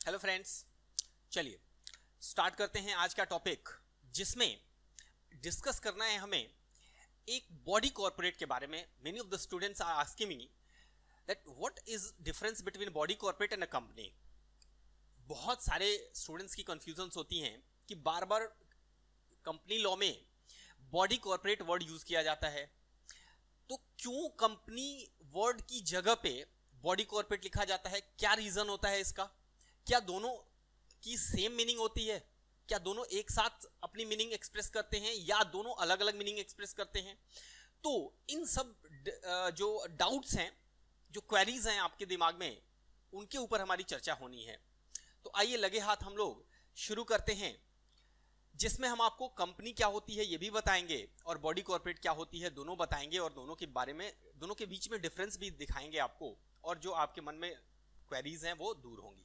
Hello friends, चलिए start करते हैं आज का टॉपिक, जिसमें डिस्कस करना है हमें एक बॉडी कॉर्पोरेट के बारे में। Many of the students are asking me that what is difference between body corporate and a company. बहुत सारे स्टूडेंट्स की कंफ्यूजन्स होती हैं कि बार बार कंपनी लॉ में बॉडी कॉर्पोरेट वर्ड यूज किया जाता है, तो क्यों कंपनी वर्ड की जगह पे बॉडी कॉर्पोरेट लिखा जाता है? क्या रीजन होता है इसका? क्या दोनों की सेम मीनिंग होती है? क्या दोनों एक साथ अपनी मीनिंग एक्सप्रेस करते हैं या दोनों अलग अलग मीनिंग एक्सप्रेस करते हैं? तो इन सब जो डाउट्स हैं, जो क्वेरीज हैं आपके दिमाग में, उनके ऊपर हमारी चर्चा होनी है। तो आइए लगे हाथ हम लोग शुरू करते हैं, जिसमें हम आपको कंपनी क्या होती है ये भी बताएंगे और बॉडी कॉर्पोरेट क्या होती है दोनों बताएंगे, और दोनों के बारे में, दोनों के बीच में डिफरेंस भी दिखाएंगे आपको, और जो आपके मन में क्वेरीज हैं वो दूर होंगी।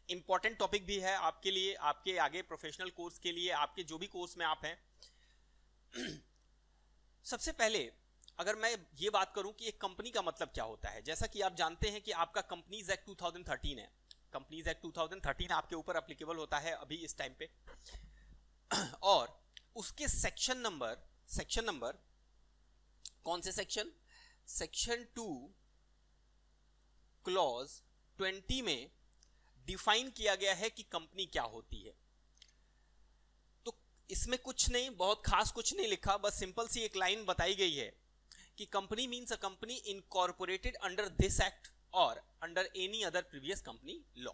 इंपॉर्टेंट टॉपिक भी है आपके लिए, आपके आगे प्रोफेशनल कोर्स के लिए, आपके जो भी कोर्स में आप हैं। सबसे पहले अगर मैं ये बात करूं कि एक कंपनी का मतलब क्या होता है, जैसा कि आप जानते हैं कि आपका कंपनीज एक्ट 2013 है। कंपनीज एक्ट 2013 आपके ऊपर अप्लीकेबल होता है अभी इस टाइम पे, और उसके सेक्शन नंबर कौन से सेक्शन? सेक्शन 2 क्लॉज 20 में डिफाइन किया गया है कि कंपनी क्या होती है। तो इसमें कुछ नहीं, बहुत खास कुछ नहीं लिखा, बस सिंपल सी एक लाइन बताई गई है कि company means a company incorporated under this act और under any other previous company law.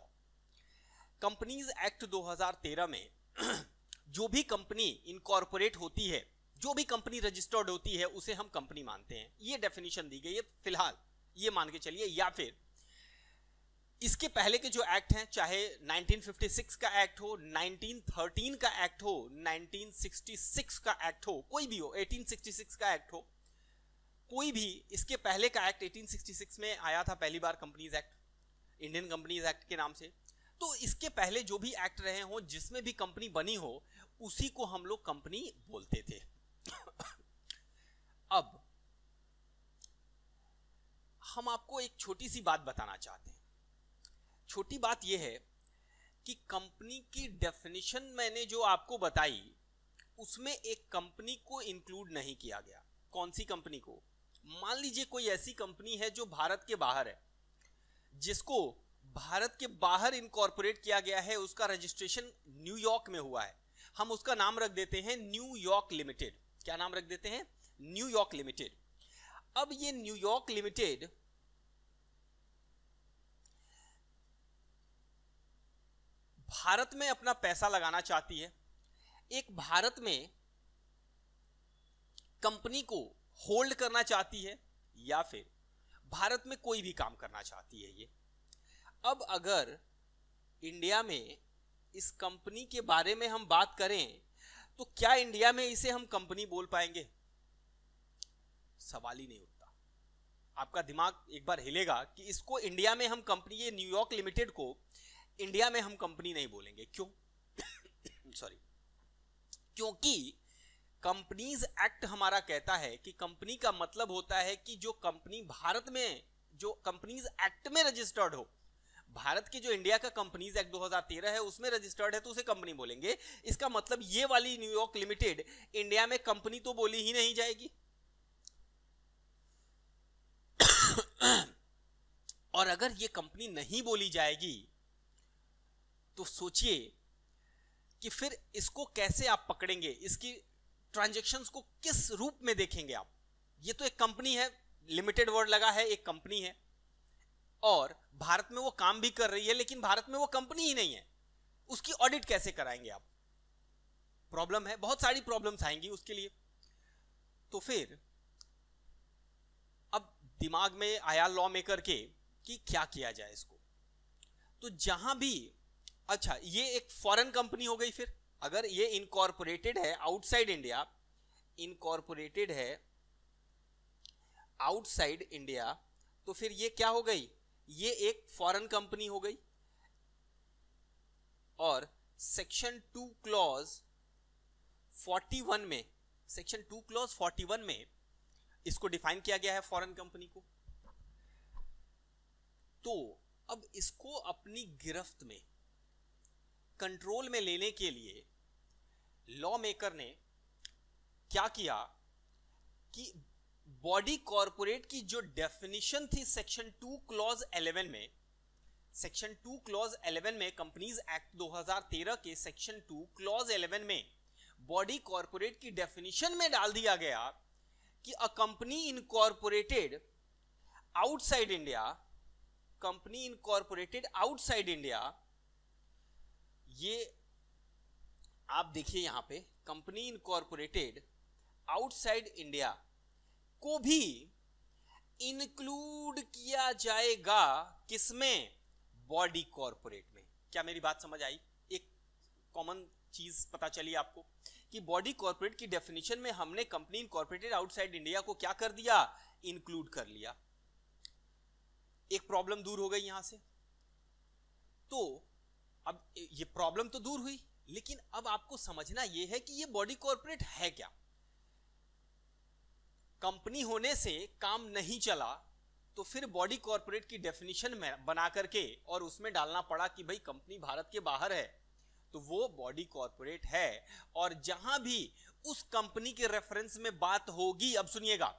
Companies act 2013 में जो भी कंपनी इनकॉर्पोरेट होती है, जो भी कंपनी रजिस्टर्ड होती है, उसे हम कंपनी मानते हैं। ये डेफिनेशन दी गई है फिलहाल, ये मान के चलिए। या फिर इसके पहले के जो एक्ट हैं, चाहे 1956 का एक्ट हो, 1913 का एक्ट हो, 1966 का एक्ट हो, कोई भी हो, 1866 का एक्ट हो, कोई भी, इसके पहले का एक्ट 1866 में आया था पहली बार, companies act, Indian companies act के नाम से। तो इसके पहले जो भी एक्ट रहे हो, जिसमें भी कंपनी बनी हो, उसी को हम लोग कंपनी बोलते थे। अब हम आपको एक छोटी सी बात बताना चाहते हैं। छोटी बात यह है कि कंपनी की डेफिनेशन मैंने जो आपको बताई, उसमें एक कंपनी को इंक्लूड नहीं किया गया। कौन सी कंपनी को? मान लीजिए कोई ऐसी कंपनी है जो भारत के बाहर है, जिसको भारत के बाहर इनकॉर्पोरेट किया गया है, उसका रजिस्ट्रेशन न्यूयॉर्क में हुआ है, हम उसका नाम रख देते हैं न्यूयॉर्क लिमिटेड। क्या नाम रख देते हैं? New York limited. अब ये न्यूयॉर्क लिमिटेड भारत में अपना पैसा लगाना चाहती है, एक भारत में कंपनी को होल्ड करना चाहती है, या फिर भारत में कोई भी काम करना चाहती है ये। अब अगर इंडिया में इस कंपनी के बारे में हम बात करें, तो क्या इंडिया में इसे हम कंपनी बोल पाएंगे? सवाल ही नहीं उठता। आपका दिमाग एक बार हिलेगा कि इसको इंडिया में हम कंपनी, ये न्यूयॉर्क लिमिटेड को इंडिया में हम कंपनी नहीं बोलेंगे। क्यों? सॉरी, क्योंकि कंपनीज एक्ट हमारा कहता है कि कंपनी का मतलब होता है कि जो कंपनी भारत में, जो कंपनीज एक्ट में रजिस्टर्ड हो, भारत की जो इंडिया का कंपनीज एक्ट 2013 है उसमें रजिस्टर्ड है, तो उसे कंपनी बोलेंगे। इसका मतलब ये वाली न्यूयॉर्क लिमिटेड इंडिया में कंपनी तो बोली ही नहीं जाएगी। और अगर ये कंपनी नहीं बोली जाएगी, तो सोचिए कि फिर इसको कैसे आप पकड़ेंगे, इसकी ट्रांजैक्शंस को किस रूप में देखेंगे आप? ये तो एक कंपनी है, लिमिटेड वर्ड लगा है, एक कंपनी है, और भारत में वो काम भी कर रही है, लेकिन भारत में वो कंपनी ही नहीं है, उसकी ऑडिट कैसे कराएंगे आप? प्रॉब्लम है, बहुत सारी प्रॉब्लम्स आएंगी उसके लिए। तो फिर अब दिमाग में आया लॉ मेकर के कि क्या किया जाए इसको। तो जहां भी, अच्छा ये एक फॉरेन कंपनी हो गई, फिर अगर ये इनकॉर्पोरेटेड है आउटसाइड इंडिया, इनकॉर्पोरेटेड है आउटसाइड इंडिया, तो फिर ये क्या हो गई? ये एक फॉरेन कंपनी हो गई। और सेक्शन 2 क्लॉज 41 में, सेक्शन 2 क्लॉज 41 में इसको डिफाइन किया गया है फॉरेन कंपनी को। तो अब इसको अपनी गिरफ्त में, कंट्रोल में लेने के लिए लॉ मेकर ने क्या किया कि बॉडी कॉर्पोरेट की जो डेफिनेशन थी सेक्शन 2 क्लॉज 11 में, सेक्शन 2 क्लॉज 11 में, कंपनीज एक्ट 2013 के सेक्शन 2 क्लॉज 11 में बॉडी कॉर्पोरेट की डेफिनेशन में डाल दिया गया कि अ company incorporated outside India, company incorporated outside India, ये आप देखिए यहां पे कंपनी इनकॉर्पोरेटेड आउटसाइड इंडिया को भी इंक्लूड किया जाएगा, किसमें? बॉडी कॉर्पोरेट में। क्या मेरी बात समझ आई? एक कॉमन चीज पता चली आपको कि बॉडी कॉर्पोरेट की डेफिनेशन में हमने कंपनी इनकॉर्पोरेटेड आउटसाइड इंडिया को क्या कर दिया? इंक्लूड कर लिया। एक प्रॉब्लम दूर हो गई यहां से। तो अब ये प्रॉब्लम तो दूर हुई, लेकिन अब आपको समझना यह है कि ये बॉडी कॉर्पोरेट है क्या। कंपनी होने से काम नहीं चला तो फिर बॉडी कॉर्पोरेट की डेफिनेशन में बना करके और उसमें डालना पड़ा कि भाई कंपनी भारत के बाहर है तो वो बॉडी कॉर्पोरेट है। और जहां भी उस कंपनी के रेफरेंस में बात होगी, अब सुनिएगा,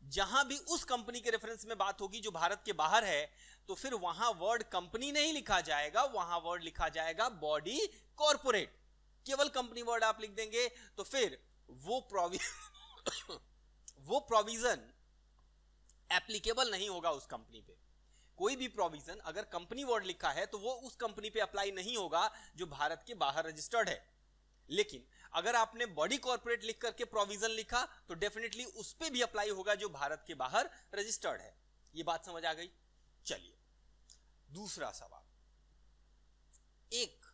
जहां भी उस कंपनी के रेफरेंस में बात होगी जो भारत के बाहर है, तो फिर वहां वर्ड कंपनी नहीं लिखा जाएगा, वहां वर्ड लिखा जाएगा बॉडी कॉर्पोरेट। केवल कंपनी वर्ड आप लिख देंगे तो फिर वो प्रोविजन एप्लीकेबल नहीं होगा उस कंपनी पे। कोई भी प्रोविजन अगर कंपनी वर्ड लिखा है तो वो उस कंपनी पे अप्लाई नहीं होगा जो भारत के बाहर रजिस्टर्ड है। लेकिन अगर आपने बॉडी कॉर्पोरेट लिख करके प्रोविजन लिखा तो डेफिनेटली उस पे भी अप्लाई होगा जो भारत के बाहर रजिस्टर्ड है। ये बात समझ आ गई? चलिए दूसरा सवाल। एक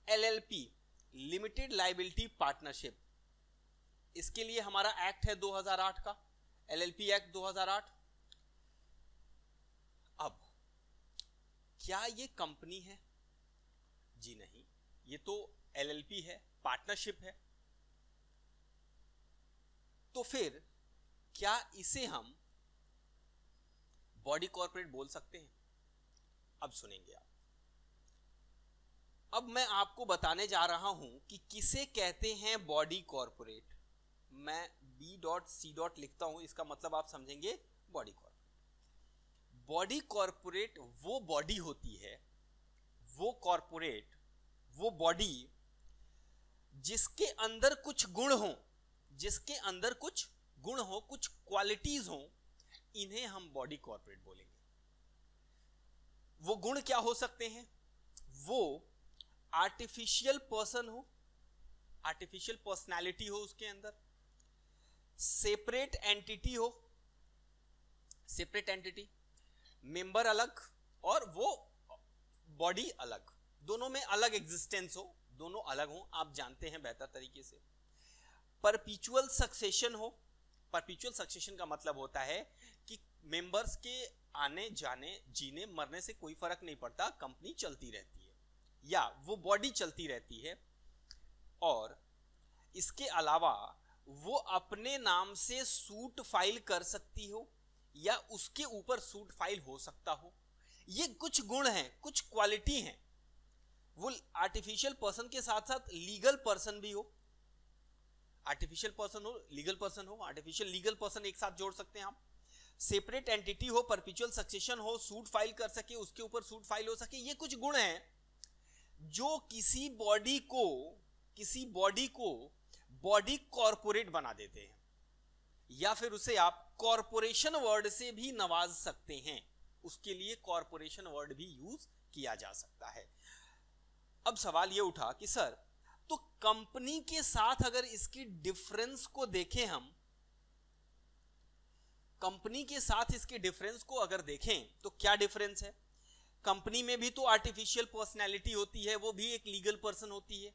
एलएलपी लिमिटेड लायबिलिटी पार्टनरशिप, इसके लिए हमारा एक्ट है 2008 का, एलएलपी एक्ट 2008। अब क्या ये कंपनी है? जी नहीं, ये तो एलएलपी है, पार्टनरशिप है। तो फिर क्या इसे हम बॉडी कॉर्पोरेट बोल सकते हैं? अब सुनेंगे आप। अब मैं आपको बताने जा रहा हूं कि किसे कहते हैं बॉडी कॉर्पोरेट। मैं B.C. लिखता हूं, इसका मतलब आप समझेंगे बॉडी कॉर्पोरेट। बॉडी कॉर्पोरेट वो बॉडी होती है, वो कॉर्पोरेट, वो बॉडी जिसके अंदर कुछ गुण हो, जिसके अंदर कुछ गुण हो, कुछ क्वालिटीज हो, इन्हें हम बॉडी कॉर्पोरेट बोलेंगे। वो गुण क्या हो सकते हैं? वो आर्टिफिशियल पर्सन हो, आर्टिफिशियल पर्सनालिटी हो उसके अंदर, सेपरेट एंटिटी हो, सेपरेट एंटिटी, मेंबर अलग और वो बॉडी अलग, दोनों में अलग एग्जिस्टेंस हो, दोनों अलग हो, आप जानते हैं बेहतर तरीके से। परपीचुअल सक्सेशन हो। परपीचुअल सक्सेशन का मतलब होता है कि मेंबर्स के आने जाने, जीने मरने से कोई फर्क नहीं पड़ता, कंपनी चलती रहती है या वो बॉडी चलती रहती है। और इसके अलावा वो अपने नाम से सूट फाइल कर सकती हो या उसके ऊपर सूट फाइल हो सकता हो। ये कुछ गुण हैं, कुछ क्वालिटी हैं। वो आर्टिफिशियल पर्सन के साथ साथ लीगल पर्सन भी हो, आर्टिफिशियल पर्सन हो, लीगल पर्सन हो, आर्टिफिशियल लीगल पर्सन एक साथ जोड़ सकते हैं आप। सेपरेट एंटिटी हो, परपेचुअल सक्सेशन हो, सूट फाइल कर सके, उसके ऊपर सूट फाइल हो सके। ये कुछ गुण हैं जो किसी बॉडी को बॉडी कॉर्पोरेट बना देते हैं, या फिर उसे आप कॉर्पोरेशन वर्ड से भी नवाज सकते हैं। उसके लिए कॉर्पोरेशन वर्ड भी यूज किया जा सकता है। अब सवाल यह उठा कि सर, तो कंपनी के साथ अगर इसकी डिफरेंस को देखें, हम कंपनी के साथ इसके डिफरेंस को अगर देखें तो क्या डिफरेंस है? कंपनी में भी तो आर्टिफिशियल पर्सनैलिटी होती है, वो भी एक लीगल पर्सन होती है,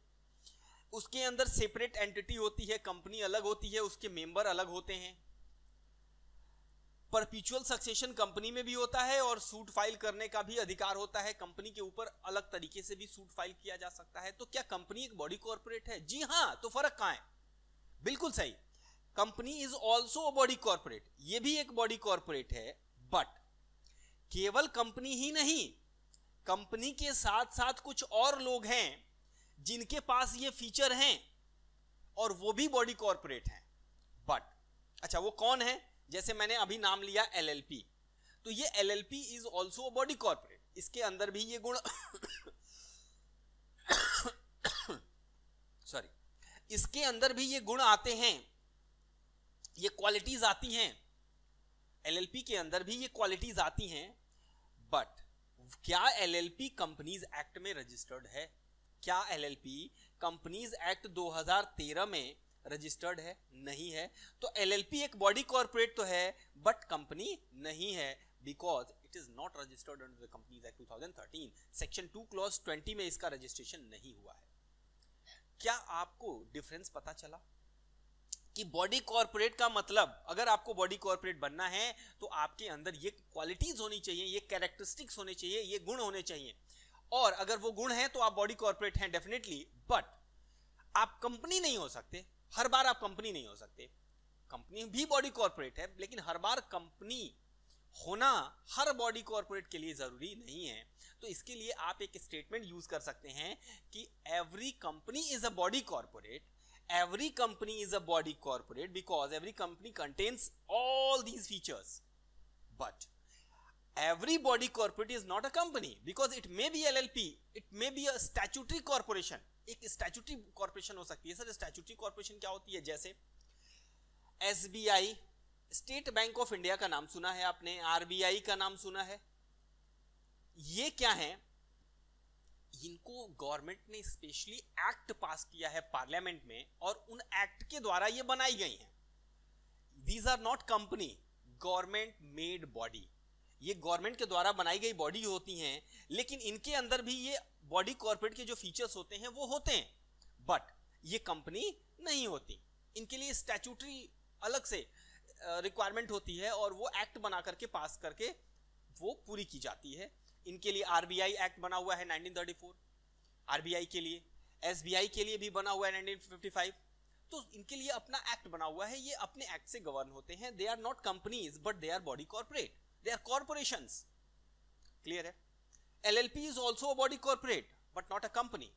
उसके अंदर सेपरेट एंटिटी होती है, कंपनी अलग होती है, उसके मेंबर अलग होते हैं। परपेचुअल सक्सेशन कंपनी में भी होता है और सूट फाइल करने का भी अधिकार होता है, कंपनी के ऊपर अलग तरीके से भी सूट फाइल किया जा सकता है। तो क्या कंपनी एक बॉडी कॉर्पोरेट है? जी हां। तो फर्क कहां है? बिल्कुल सही, company is also a body corporate, ये भी एक बॉडी कॉर्पोरेट है। बट केवल कंपनी ही नहीं, कंपनी के साथ साथ कुछ और लोग हैं जिनके पास ये फीचर हैं और वो भी बॉडी कॉर्पोरेट हैं। बट अच्छा वो कौन है? जैसे मैंने अभी नाम लिया एलएलपी, तो ये LLP is also body corporate, इसके अंदर भी ये गुण सॉरी, इसके अंदर भी ये गुण आते हैं, ये क्वालिटीज आती हैं, एलएलपी के अंदर भी ये क्वालिटीज आती हैं। बट क्या एलएलपी कंपनीज एक्ट में रजिस्टर्ड है? क्या एलएलपी कंपनीज एक्ट 2013 में रजिस्टर्ड है? नहीं है। तो एलएलपी एक बॉडी कॉर्पोरेट तो है बट कंपनी नहीं है, because it is not registered under the companies act 2013। Section 2 clause 20 में इसका रजिस्ट्रेशन नहीं हुआ है। क्या आपको डिफरेंस पता चला कि बॉडी कॉर्पोरेट का मतलब, अगर आपको बॉडी कॉर्पोरेट बनना है तो आपके अंदर ये क्वालिटीज होनी चाहिए, ये कैरेक्टरिस्टिक्स होने चाहिए, ये गुण होने चाहिए, और अगर वो गुण हैं तो आप बॉडी कॉर्पोरेट हैं डेफिनेटली। बट आप कंपनी नहीं हो सकते, हर बार आप कंपनी नहीं हो सकते। कंपनी भी बॉडी कॉर्पोरेट है, लेकिन हर बार कंपनी होना हर बॉडी कॉर्पोरेट के लिए जरूरी नहीं है। तो इसके लिए आप एक स्टेटमेंट यूज कर सकते हैं कि every company is a body corporate, every company is a body corporate because every company contains all these features, but every body corporate is not a company because it may be LLP, it may be a statutory corporation। एक statutory corporation हो सकती है। Sir statutory corporation क्या होती है? जैसे SBI, state bank of India का नाम सुना है आपने, RBI का नाम सुना है, ये क्या है? इनको गवर्नमेंट ने स्पेशली एक्ट पास किया है पार्लियामेंट में और उन एक्ट के द्वारा ये बनाई गई हैं। These are not company, government made body, ये गवर्नमेंट के द्वारा बनाई गई बॉडी होती हैं, लेकिन इनके अंदर भी ये बॉडी कॉर्पोरेट के जो फीचर्स होते हैं वो होते हैं, बट ये कंपनी नहीं होती। इनके लिए स्टैट्यूटरी अलग से रिक्वायरमेंट होती है और वो एक्ट बना करके पास करके वो पूरी की जाती है। इनके लिए आरबीआई एक्ट बना हुआ है 1934 आरबीआई के लिए, एसबीआई के लिए भी बना हुआ है 1955। तो इनके लिए अपना एक्ट बना हुआ है, ये अपने एक्ट से गवर्न होते हैं। They are not companies but they are body corporate, they are corporations. Clear है? LLP is also a body corporate but not a company.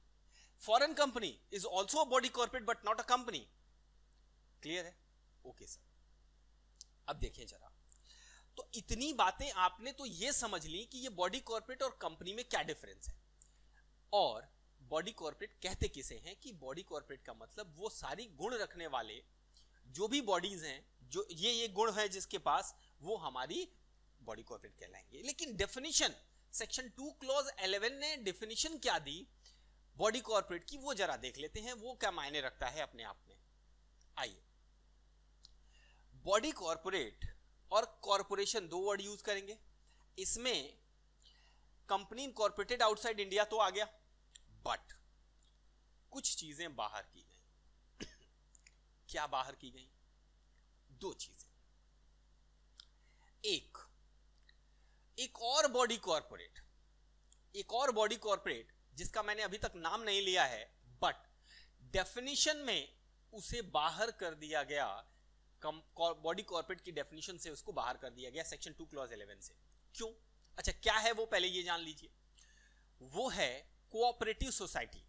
Foreign company is also a body corporate but not a company. Clear है? Okay sir. अब देखिए जरा, तो इतनी बातें आपने तो ये समझ ली कि ये बॉडी कॉर्पोरेट और कंपनी में क्या डिफरेंस है, और बॉडी कॉर्पोरेट कहते किसे हैं कि बॉडी कॉर्पोरेट का मतलब वो सारी गुण रखने वाले जो भी बॉडीज हैं, जो ये गुण है जिसके पास, वो हमारी बॉडी कॉर्पोरेट कहलाएंगे। लेकिन डेफिनेशन सेक्शन 2 क्लॉज 11 ने डेफिनेशन क्या दी बॉडी कॉर्पोरेट की, वो जरा देख लेते हैं वो क्या मायने रखता है अपने आप में। आइए, बॉडी कॉर्पोरेट और कॉर्पोरेशन दो वर्ड यूज करेंगे। इसमें कंपनी इनकॉर्पोरेटेड आउटसाइड इंडिया तो आ गया, बट कुछ चीजें बाहर की गई। क्या बाहर की गई? दो चीजें। एक और बॉडी कॉर्पोरेट, एक और बॉडी कॉर्पोरेट जिसका मैंने अभी तक नाम नहीं लिया है, बट डेफिनेशन में उसे बाहर कर दिया गया, बॉडी कॉर्पोरेट की डेफिनेशन से उसको बाहर कर दिया गया सेक्शन 2 क्लॉज 11 से। क्यों? अच्छा, क्या है वो पहले ये जान लीजिए। वो है कोऑपरेटिव सोसाइटी।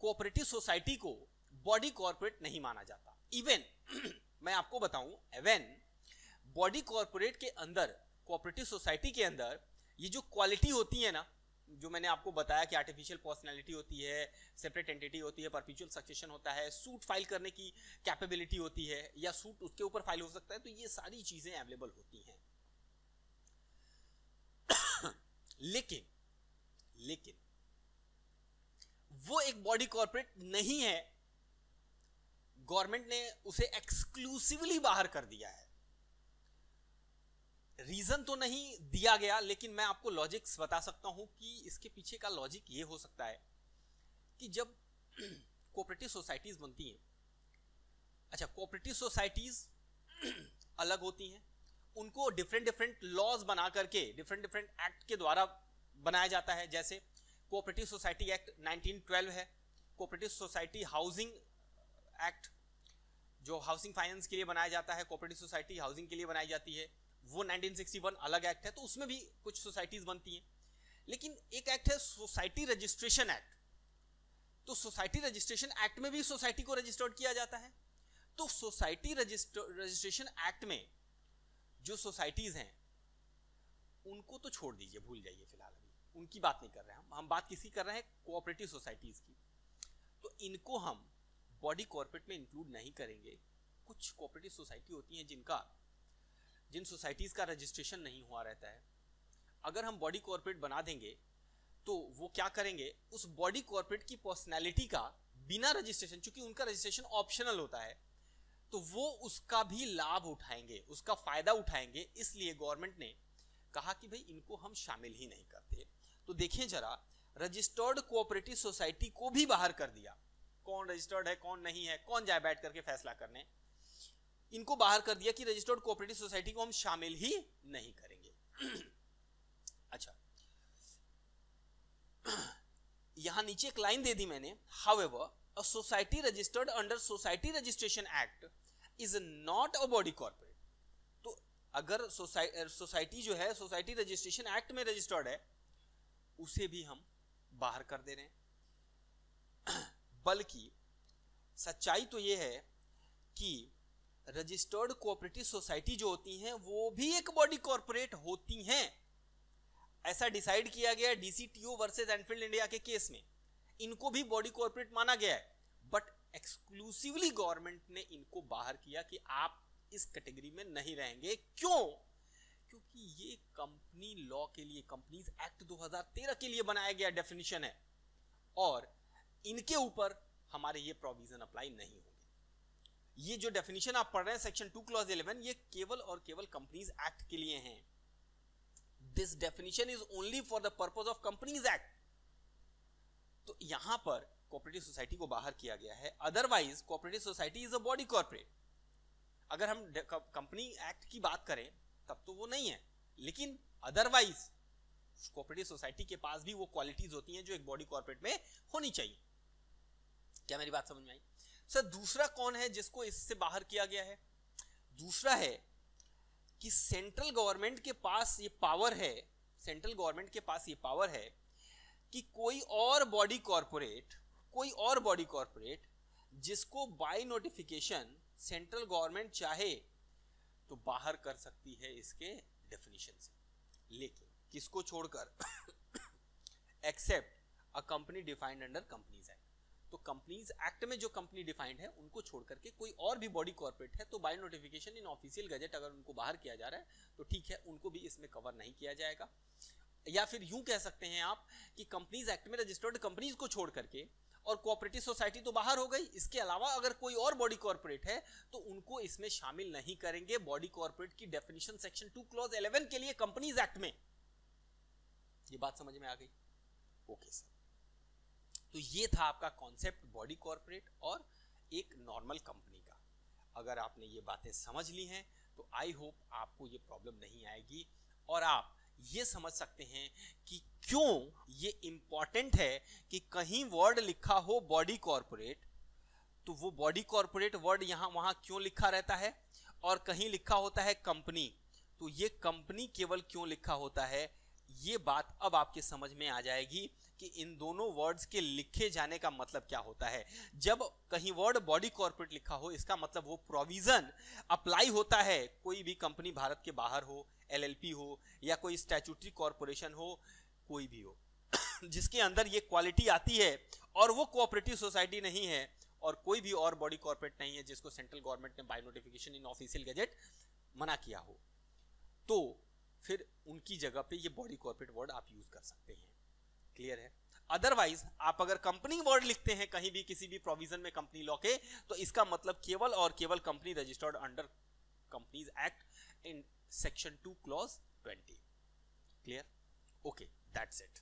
कोऑपरेटिव सोसाइटी को बॉडी कॉर्पोरेट नहीं माना जाता। इवन मैं आपको बताऊं, इवन बॉडी कॉर्पोरेट के अंदर, कोऑपरेटिव सोसाइटी के अंदर ये जो क्वालिटी होती है ना, जो मैंने आपको बताया कि आर्टिफिशियल पर्सनैलिटी होती है, सेपरेट एंटिटी होती है, परपेचुअल सक्सेशन होता है, सूट फाइल करने की कैपेबिलिटी होती है, या सूट उसके ऊपर फाइल हो सकता है, तो ये सारी चीजें अवेलेबल होती हैं। लेकिन वो एक बॉडी कॉर्पोरेट नहीं है। गवर्नमेंट ने उसे एक्सक्लूसिवली बाहर कर दिया है। रीजन तो नहीं दिया गया, लेकिन मैं आपको लॉजिक्स बता सकता हूं कि इसके पीछे का लॉजिक ये हो सकता है कि जब कोऑपरेटिव सोसाइटीज बनती हैं, अच्छा कोऑपरेटिव सोसाइटीज अलग होती हैं, उनको डिफरेंट लॉज बना करके डिफरेंट एक्ट के द्वारा बनाया जाता है। जैसे कोऑपरेटिव सोसाइटी एक्ट 1912 है, कोऑपरेटिव सोसाइटी हाउसिंग एक्ट जो हाउसिंग फाइनेंस के लिए बनाया जाता है, कोऑपरेटिव सोसाइटी हाउसिंग के लिए बनाई जाती है, वो 1961 अलग एक्ट है, तो उसमें भी कुछ सोसाइटीज बनती हैं। लेकिन एक एक्ट है सोसाइटी रजिस्ट्रेशन एक्ट, तो सोसाइटी रजिस्ट्रेशन एक्ट में भी सोसाइटी को रजिस्टर्ड किया जाता है। तो सोसाइटी रजिस्ट्रेशन एक्ट में जो सोसाइटीज हैं उनको तो छोड़ दीजिए, भूल जाइए, फिलहाल अभी उनकी बात नहीं कर रहे हैं हम बात किसी कर रहे हैं कोऑपरेटिव सोसाइटीज की। तो इनको हम बॉडी कॉर्पोरेट में इंक्लूड नहीं करेंगे। कुछ कोऑपरेटिव सोसाइटी होती हैं जिन सोसाइटीज का रजिस्ट्रेशन नहीं हुआ रहता है, अगर हम बॉडी कॉर्पोरेट बना देंगे तो वो क्या करेंगे, उस बॉडी कॉर्पोरेट की पर्सनैलिटी का बिना रजिस्ट्रेशन, चूंकि उनका रजिस्ट्रेशन ऑप्शनल होता है, तो वो उसका भी लाभ उठाएंगे, उसका फायदा उठाएंगे। इसलिए गवर्नमेंट ने कहा कि भाई इनको हम शामिल ही नहीं करते। तो देखें जरा, रजिस्टर्ड कोऑपरेटिव सोसाइटी को भी बाहर कर दिया। कौन रजिस्टर्ड है कौन नहीं है, कौन जाए बैठ करके फैसला करने, इनको बाहर कर दिया कि रजिस्टर्ड कोऑपरेटिव सोसाइटी को हम शामिल ही नहीं करेंगे। अच्छा, यहां नीचे एक लाइन दे दी मैंने, however a society registered under society registration act is not a body corporate. तो अगर सोसाइटी जो है सोसाइटी रजिस्ट्रेशन एक्ट में रजिस्टर्ड है, उसे भी हम बाहर कर दे रहे हैं। बल्कि सच्चाई तो यह है कि रजिस्टर्ड कोऑपरेटिव सोसाइटी जो होती हैं वो भी एक बॉडी कॉर्पोरेट होती हैं। ऐसा डिसाइड किया गया डीसीटीओ वर्सेस एनफील्ड इंडिया के केस में, इनको भी बॉडी कॉर्पोरेट माना गया है, बट एक्सक्लूसिवली गवर्नमेंट ने इनको बाहर किया कि आप इस कैटेगरी में नहीं रहेंगे। क्यों? क्योंकि ये कंपनी लॉ के लिए, कंपनीज एक्ट 2013 के लिए बनाया गया डेफिनेशन है, और इनके ऊपर हमारे ये प्रोविजन अप्लाई नहीं होंगे। ये जो डेफिनेशन आप पढ़ रहे हैं सेक्शन 2 क्लॉज 11, ये केवल और केवल कंपनीज एक्ट के लिए हैं। This definition is only for the purpose of companies act. तो यहां पर कोऑपरेटिव सोसाइटी को बाहर किया गया है, otherwise cooperative society is a body corporate. अगर हम कंपनी एक्ट की बात करें तब तो वो नहीं है, लेकिन अदरवाइज कोऑपरेटिव सोसाइटी के पास भी वो क्वालिटीज होती हैं जो एक बॉडी कॉर्पोरेट में होनी चाहिए। क्या मेरी बात समझ में आई? सर, दूसरा कौन है जिसको इससे बाहर किया गया है? दूसरा है कि सेंट्रल गवर्नमेंट के पास ये पावर है, सेंट्रल गवर्नमेंट के पास ये पावर है कि कोई और बॉडी कॉर्पोरेट जिसको बाय नोटिफिकेशन सेंट्रल गवर्नमेंट चाहे तो बाहर कर सकती है इसके डेफिनेशन से, लेकिन किसको छोड़कर? Except a company defined under companies act. तो कंपनीज एक्ट में जो कंपनी डिफाइंड है उनको छोड़ करके कोई और भी बॉडी कॉर्पोरेट है तो by notification in official gazette अगर उनको बाहर किया जा रहा है तो ठीक है, उनको भी इसमें कवर नहीं किया जाएगा। या फिर यूं कह सकते हैं आप कि कंपनीज एक्ट में रजिस्टर्ड कंपनीज को छोड़ करके और कोऑपरेटिव सोसाइटी तो बाहर हो गई, इसके अलावा अगर कोई और बॉडी कॉर्पोरेट है तो उनको इसमें शामिल नहीं करेंगे। बॉडी कॉर्पोरेट की डेफिनेशन सेक्शन 2 क्लॉज 11 के लिए कंपनीज एक्ट में। ये बात समझ में आ गई? ओके सर, तो ये था आपका कॉन्सेप्ट बॉडी कॉर्पोरेट और एक नॉर्मल कंपनी का। अगर आपने ये बातें समझ ली हैं तो आई होप आपको ये प्रॉब्लम नहीं आएगी और आप ये समझ सकते हैं कि क्यों ये इंपॉर्टेंट है कि कहीं वर्ड लिखा हो बॉडी कॉर्पोरेट तो वो बॉडी कॉर्पोरेट वर्ड यहां वहां क्यों लिखा रहता है, और कहीं लिखा होता है कंपनी तो ये कंपनी केवल क्यों लिखा होता है। ये बात अब आपके समझ में आ जाएगी कि इन दोनों वर्ड्स के लिखे जाने का मतलब क्या होता है। जब कहीं वर्ड बॉडी कॉर्पोरेट लिखा हो इसका मतलब वो प्रोविजन अप्लाई होता है, कोई भी कंपनी भारत के बाहर हो, एलएलपी हो या कोई स्टैट्यूटरी कॉर्पोरेशन हो, कोई भी हो जिसके अंदर ये क्वालिटी आती है और वो कोऑपरेटिव सोसाइटी नहीं है और कोई भी और बॉडी कॉर्पोरेट नहीं है जिसको सेंट्रल गवर्नमेंट ने by notification in official gazette मना किया हो, तो फिर उनकी जगह पे ये बॉडी कॉर्पोरेट वर्ड आप यूज कर सकते हैं। क्लियर है? अदरवाइज आप अगर कंपनी वर्ड लिखते हैं कहीं भी किसी भी प्रोविजन में कंपनी लॉ के तो इसका मतलब केवल और केवल company registered under companies act in section 2 clause 20। Clear? Okay, that's it.